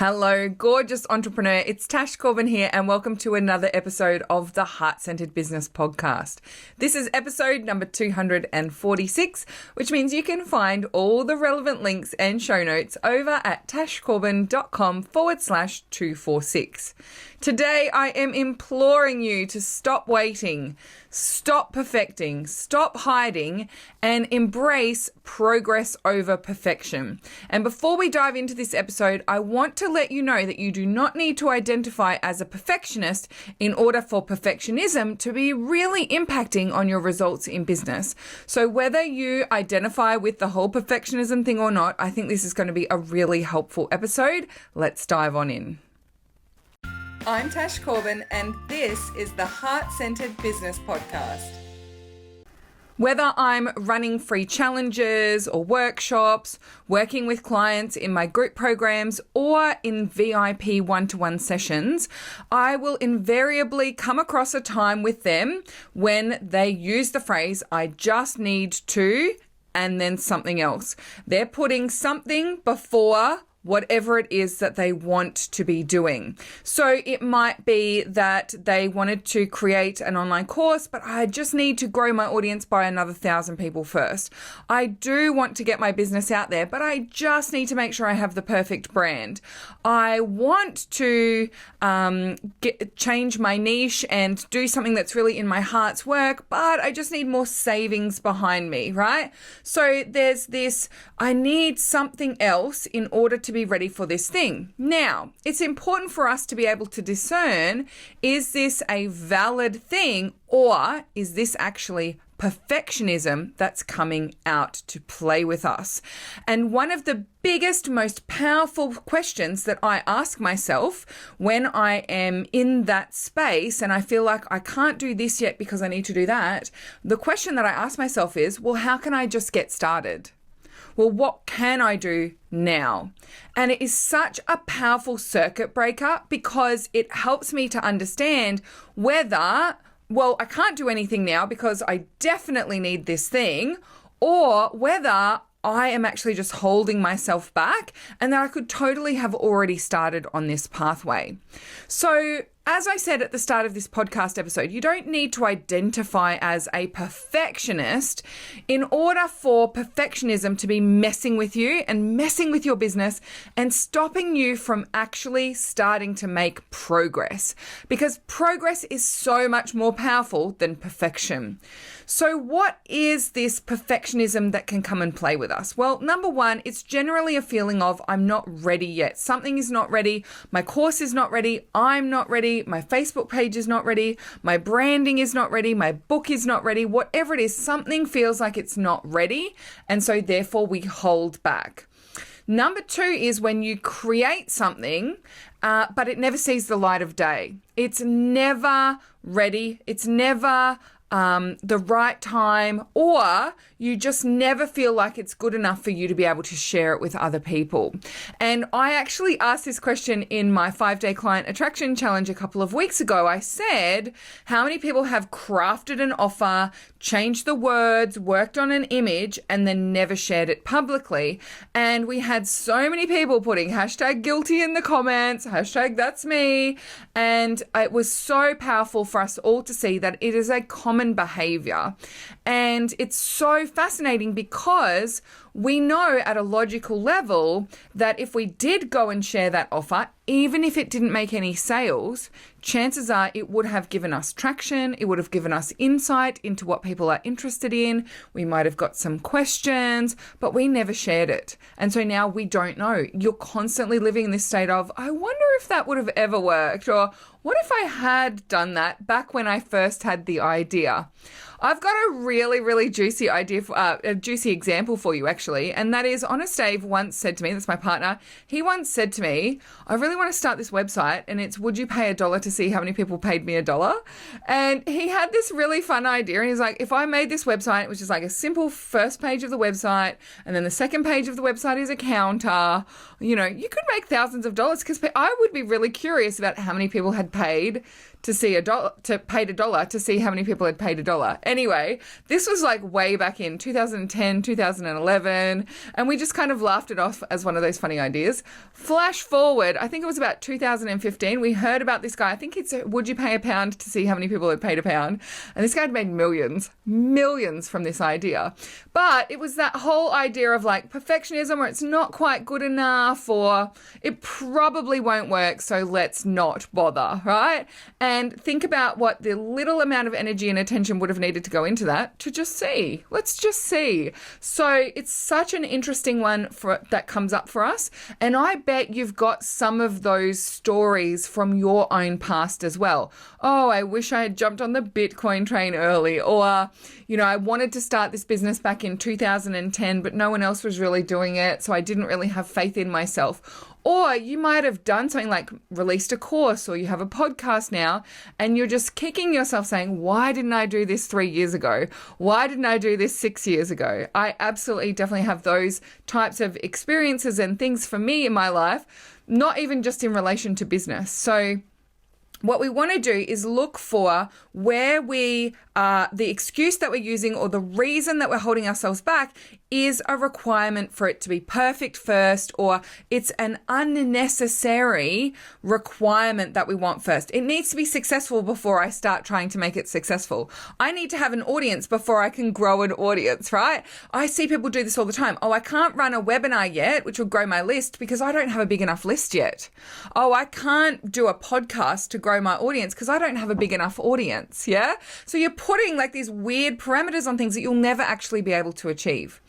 Hello, gorgeous entrepreneur. It's Tash Corbin here, and welcome to another episode of the Heart-Centered Business Podcast. This is episode number 246, which means you can find all the relevant links and show notes over at tashcorbin.com/246. Today, I am imploring you to stop waiting, stop perfecting, stop hiding, and embrace progress over perfection. And before we dive into this episode, I want to let you know that you do not need to identify as a perfectionist in order for perfectionism to be really impacting on your results in business. So whether you identify with the whole perfectionism thing or not, I think this is going to be a really helpful episode. Let's dive on in. I'm Tash Corbin, and this is the Heart-Centered Business Podcast. Whether I'm running free challenges or workshops, working with clients in my group programs, or in VIP one-to-one sessions, I will invariably come across a time with them when they use the phrase, "I just need to," and then something else. They're putting something before whatever it is that they want to be doing. So it might be that they wanted to create an online course, but I just need to grow my audience by another 1,000 people first. I do want to get my business out there, but I just need to make sure I have the perfect brand. I want to change my niche and do something that's really in my heart's work, but I just need more savings behind me, right? So there's this, I need something else in order to be ready for this thing. Now, it's important for us to be able to discern, is this a valid thing, or is this actually perfectionism that's coming out to play with us? And one of the biggest, most powerful questions that I ask myself when I am in that space and I feel like I can't do this yet because I need to do that, the question that I ask myself is, well, how can I just get started? Well, what can I do now? And it is such a powerful circuit breaker because it helps me to understand whether, well, I can't do anything now because I definitely need this thing, or whether I am actually just holding myself back and that I could totally have already started on this pathway. So, as I said at the start of this podcast episode, you don't need to identify as a perfectionist in order for perfectionism to be messing with you and messing with your business and stopping you from actually starting to make progress, because progress is so much more powerful than perfection. So what is this perfectionism that can come and play with us? Well, number one, it's generally a feeling of I'm not ready yet. Something is not ready. My course is not ready. I'm not ready. My Facebook page is not ready. My branding is not ready. My book is not ready. Whatever it is, something feels like it's not ready. And so therefore we hold back. Number two is when you create something, but it never sees the light of day. It's never ready. It's never the right time, or you just never feel like it's good enough for you to be able to share it with other people. And I actually asked this question in my 5-day client attraction challenge a couple of weeks ago. I said, how many people have crafted an offer, changed the words, worked on an image, and then never shared it publicly? And we had so many people putting #guilty in the comments, #that's me. And it was so powerful for us all to see that it is a common behavior. And it's so fascinating because we know at a logical level that if we did go and share that offer, even if it didn't make any sales, chances are it would have given us traction. It would have given us insight into what people are interested in. We might have got some questions, but we never shared it. And so now we don't know. You're constantly living in this state of, I wonder if that would have ever worked, or what if I had done that back when I first had the idea? I've got a really, really juicy idea, a juicy example for you actually. And that is, Honest Dave once said to me, that's my partner, he once said to me, I really want to start this website and it's, would you pay $1 to see how many people paid me $1? And he had this really fun idea. And he's like, if I made this website, which is like a simple first page of the website, and then the second page of the website is a counter, you know, you could make thousands of dollars, because I would be really curious about how many people had paid to see $1 to see how many people had paid $1. Anyway, this was like way back in 2010, 2011. Corbin, and we just kind of laughed it off as one of those funny ideas. Flash forward, I think it was about 2015, we heard about this guy. I think it's Would You Pay a Pound to see how many people had paid a pound? And this guy had made millions from this idea. But it was that whole idea of like perfectionism where it's not quite good enough or it probably won't work, so let's not bother, right? And think about what the little amount of energy and attention would have needed to go into that to just see. Let's just see. So it's such an interesting one that comes up for us. And I bet you've got some of those stories from your own past as well. Oh, I wish I had jumped on the Bitcoin train early, or, I wanted to start this business back in 2010, but no one else was really doing it, so I didn't really have faith in myself. Or you might have done something like released a course, or you have a podcast now and you're just kicking yourself saying, why didn't I do this 3 years ago? Why didn't I do this 6 years ago? I absolutely definitely have those types of experiences and things for me in my life, not even just in relation to business. So what we want to do is look for where the excuse that we're using or the reason that we're holding ourselves back is a requirement for it to be perfect first, or it's an unnecessary requirement that we want first. It needs to be successful before I start trying to make it successful. I need to have an audience before I can grow an audience, right? I see people do this all the time. Oh, I can't run a webinar yet, which will grow my list because I don't have a big enough list yet. Oh, I can't do a podcast to grow my audience because I don't have a big enough audience, yeah? So you're putting like these weird parameters on things that you'll never actually be able to achieve.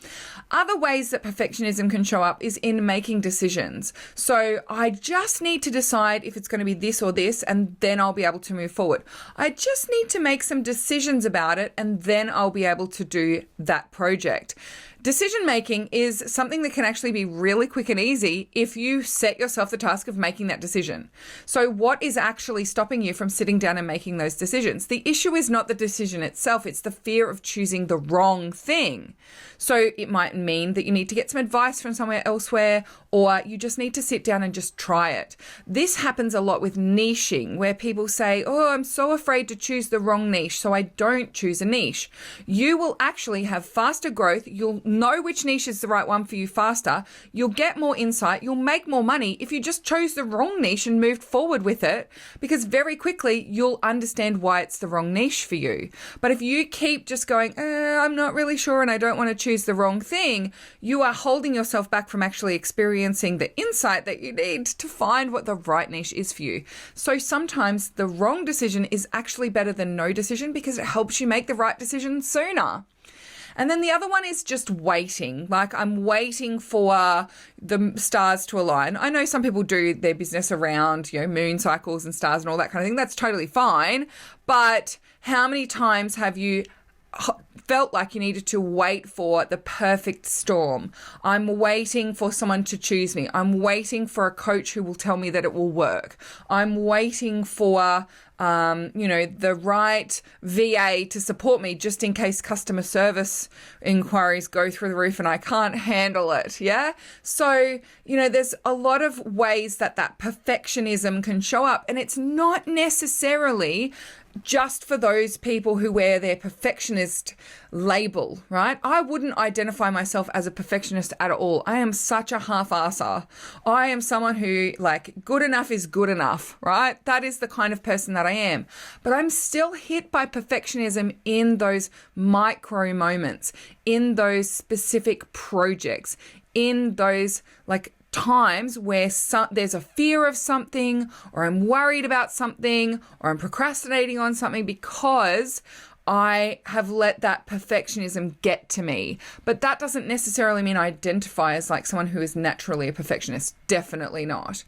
Other ways that perfectionism can show up is in making decisions. So I just need to decide if it's going to be this or this, and then I'll be able to move forward. I just need to make some decisions about it, and then I'll be able to do that project. Decision making is something that can actually be really quick and easy if you set yourself the task of making that decision. So what is actually stopping you from sitting down and making those decisions? The issue is not the decision itself, it's the fear of choosing the wrong thing. So it might mean that you need to get some advice from somewhere elsewhere, or you just need to sit down and just try it. This happens a lot with niching, where people say, oh, I'm so afraid to choose the wrong niche, so I don't choose a niche. You will actually have faster growth. You'll know which niche is the right one for you faster. You'll get more insight. You'll make more money if you just chose the wrong niche and moved forward with it, because very quickly you'll understand why it's the wrong niche for you. But if you keep just going, I'm not really sure and I don't want to choose the wrong thing, you are holding yourself back from actually experiencing the insight that you need to find what the right niche is for you. So sometimes the wrong decision is actually better than no decision because it helps you make the right decision sooner. And then the other one is just waiting. Like, I'm waiting for the stars to align. I know some people do their business around, moon cycles and stars and all that kind of thing. That's totally fine. But how many times have you felt like you needed to wait for the perfect storm? I'm waiting for someone to choose me. I'm waiting for a coach who will tell me that it will work. I'm waiting for the right VA to support me just in case customer service inquiries go through the roof and I can't handle it. Yeah. So, there's a lot of ways that perfectionism can show up, and it's not necessarily just for those people who wear their perfectionist label, right? I wouldn't identify myself as a perfectionist at all. I am such a half-asser. I am someone who, good enough is good enough, right? That is the kind of person that I am. But I'm still hit by perfectionism in those micro moments, in those specific projects, in those, times where there's a fear of something, or I'm worried about something, or I'm procrastinating on something because I have let that perfectionism get to me. But that doesn't necessarily mean I identify as someone who is naturally a perfectionist. Definitely not.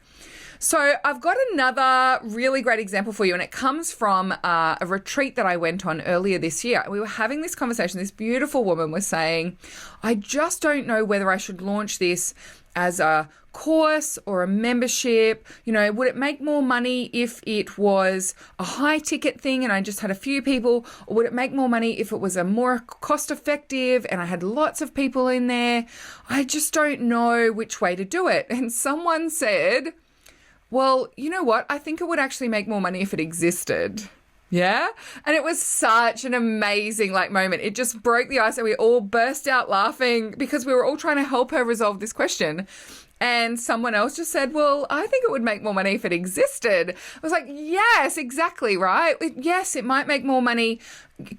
So I've got another really great example for you, and it comes from a retreat that I went on earlier this year. We were having this conversation. This beautiful woman was saying, I just don't know whether I should launch this as a course or a membership. Would it make more money if it was a high ticket thing and I just had a few people, or would it make more money if it was a more cost effective and I had lots of people in there? I just don't know which way to do it. And someone said, well, you know what? I think it would actually make more money if it existed. Yeah. And it was such an amazing moment. It just broke the ice and we all burst out laughing because we were all trying to help her resolve this question. And someone else just said, well, I think it would make more money if it existed. I was like, yes, exactly, right? Yes, it might make more money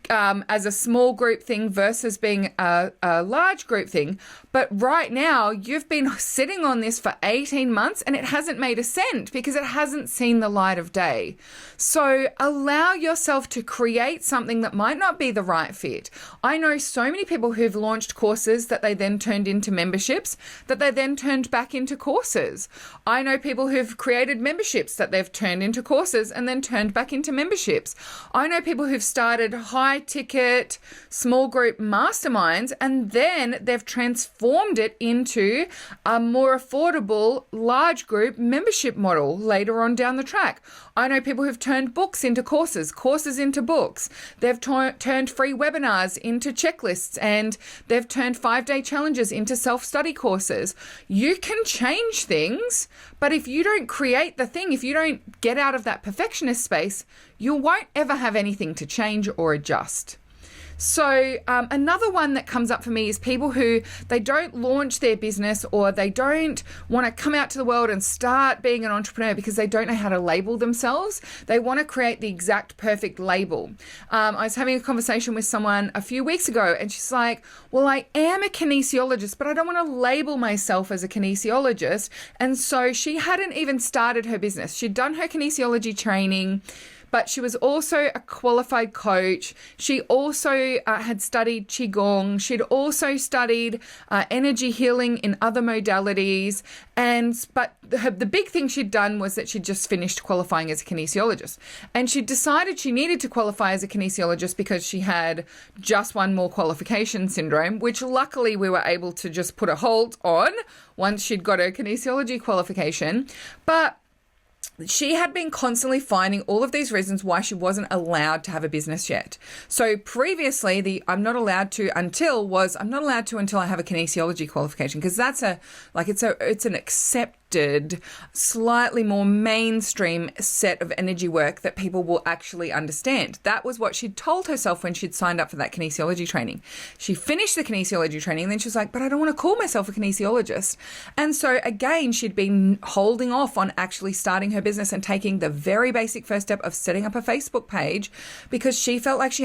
as a small group thing versus being a large group thing. But right now, you've been sitting on this for 18 months and it hasn't made a cent because it hasn't seen the light of day. So allow yourself to create something that might not be the right fit. I know so many people who've launched courses that they then turned into memberships, that they then turned back into courses. I know people who've created memberships that they've turned into courses and then turned back into memberships. I know people who've started high ticket, small group masterminds, and then they've transformed it into a more affordable, large group membership model later on down the track. I know people who've turned books into courses, courses into books. They've turned free webinars into checklists, and they've turned 5-day challenges into self-study courses. You can change things, but if you don't create the thing, if you don't get out of that perfectionist space, you won't ever have anything to change or adjust. So another one that comes up for me is people who they don't launch their business or they don't want to come out to the world and start being an entrepreneur because they don't know how to label themselves. They want to create the exact perfect label. I was having a conversation with someone a few weeks ago and she's like, well, I am a kinesiologist, but I don't want to label myself as a kinesiologist. And so she hadn't even started her business. She'd done her kinesiology training, but she was also a qualified coach. She also had studied Qigong. She'd also studied energy healing in other modalities. But the big thing she'd done was that she'd just finished qualifying as a kinesiologist. And she decided she needed to qualify as a kinesiologist because she had just one more qualification syndrome, which luckily we were able to just put a halt on once she'd got her kinesiology qualification. But she had been constantly finding all of these reasons why she wasn't allowed to have a business yet. So previously, the I'm not allowed to until I have a kinesiology qualification, because that's it's an accepted, slightly more mainstream set of energy work that people will actually understand. That was what she'd told herself when she'd signed up for that kinesiology training. She finished the kinesiology training and then she was like, but I don't want to call myself a kinesiologist. And so again, she'd been holding off on actually starting her business and taking the very basic first step of setting up a Facebook page because she felt like she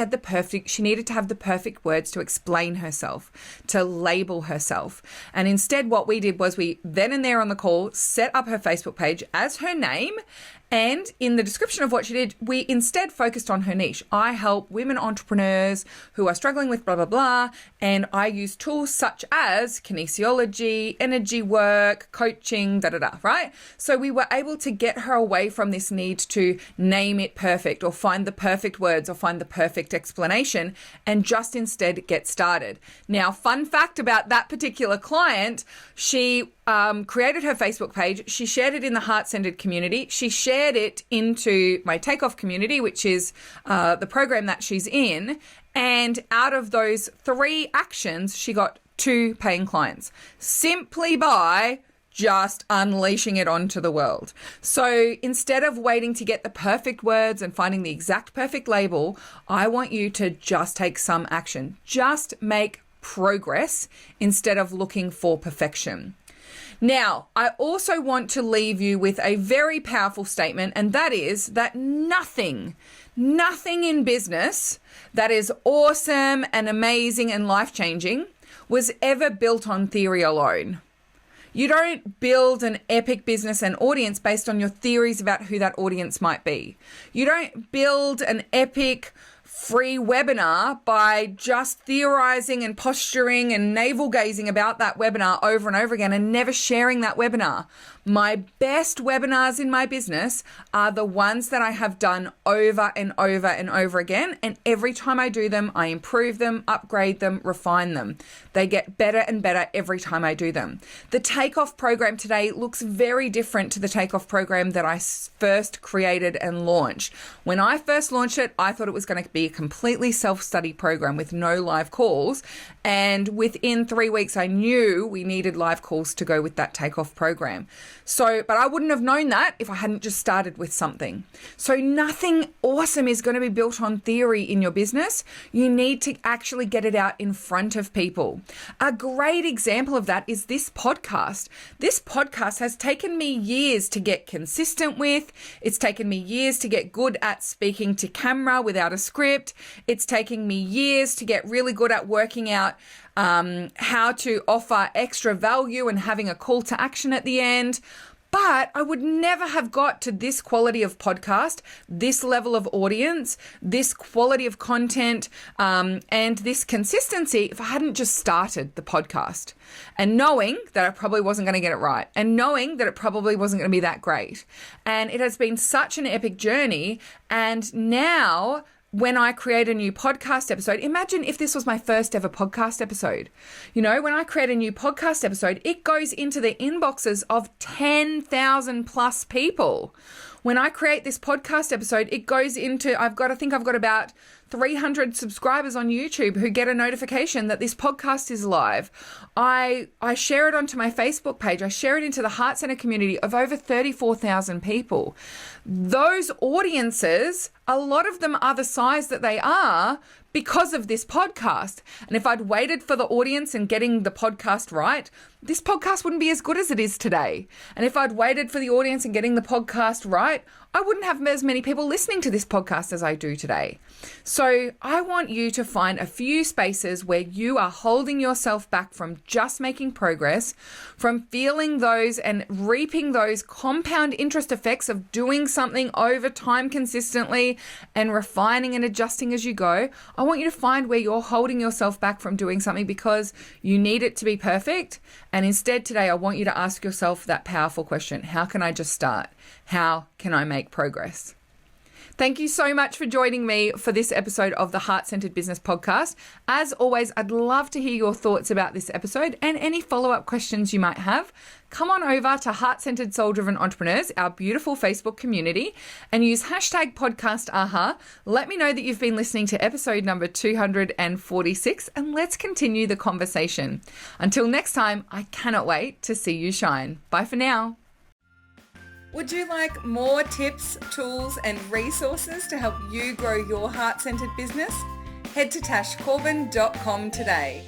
needed to have the perfect words to explain herself, to label herself. And instead what we did was we then and there on the call set up her Facebook page as her name, and in the description of what she did, we instead focused on her niche. I help women entrepreneurs who are struggling with blah, blah, blah, and I use tools such as kinesiology, energy work, coaching, da-da-da, right? So we were able to get her away from this need to name it perfect or find the perfect words or find the perfect explanation and just instead get started. Now, fun fact about that particular client, she created her Facebook page. She shared it in the heart-centered community. She shared it into my Takeoff community, which is the program that she's in. And out of those 3 actions, she got 2 paying clients simply by just unleashing it onto the world. So instead of waiting to get the perfect words and finding the exact perfect label, I want you to just take some action. Just make progress instead of looking for perfection. Now, I also want to leave you with a very powerful statement, and that is that nothing in business that is awesome and amazing and life-changing was ever built on theory alone. You don't build an epic business and audience based on your theories about who that audience might be. You don't build an epic free webinar by just theorizing and posturing and navel gazing about that webinar over and over again and never sharing that webinar. My best webinars in my business are the ones that I have done over and over and over again. And every time I do them, I improve them, upgrade them, refine them. They get better and better every time I do them. The Takeoff program today looks very different to the Takeoff program that I first created and launched. When I first launched it, I thought it was going to be a completely self-study program with no live calls. And within 3 weeks, I knew we needed live calls to go with that takeoff program. So, but I wouldn't have known that if I hadn't just started with something. So nothing awesome is going to be built on theory in your business. You need to actually get it out in front of people. A great example of that is this podcast. This podcast has taken me years to get consistent with. It's taken me years to get good at speaking to camera without a script. It's taken me years to get really good at working out how to offer extra value and having a call to action at the end. But I would never have got to this quality of podcast, this level of audience, this quality of content, and this consistency if I hadn't just started the podcast and knowing that I probably wasn't going to get it right and knowing that it probably wasn't going to be that great. And it has been such an epic journey. And now when I create a new podcast episode, imagine if this was my first ever podcast episode. You know, when I create a new podcast episode, it goes into the inboxes of 10,000 plus people. When I create this podcast episode, it goes into, I think I've got about 300 subscribers on YouTube who get a notification that this podcast is live. I share it onto my Facebook page. I share it into the Heart Center community of over 34,000 people. Those audiences, a lot of them are the size that they are because of this podcast. And if I'd waited for the audience and getting the podcast right, this podcast wouldn't be as good as it is today. And if I'd waited for the audience and getting the podcast right, I wouldn't have as many people listening to this podcast as I do today. So I want you to find a few spaces where you are holding yourself back from just making progress, from feeling those and reaping those compound interest effects of doing something over time consistently and refining and adjusting as you go. I want you to find where you're holding yourself back from doing something because you need it to be perfect. And instead today, I want you to ask yourself that powerful question: how can I just start? How can I make progress? Thank you so much for joining me for this episode of the Heart-Centered Business Podcast. As always, I'd love to hear your thoughts about this episode and any follow-up questions you might have. Come on over to Heart-Centered Soul-Driven Entrepreneurs, our beautiful Facebook community, and use hashtag #PodcastAha. Let me know that you've been listening to episode number 246, and let's continue the conversation. Until next time, I cannot wait to see you shine. Bye for now. Would you like more tips, tools, and resources to help you grow your heart-centered business? Head to tashcorbin.com today.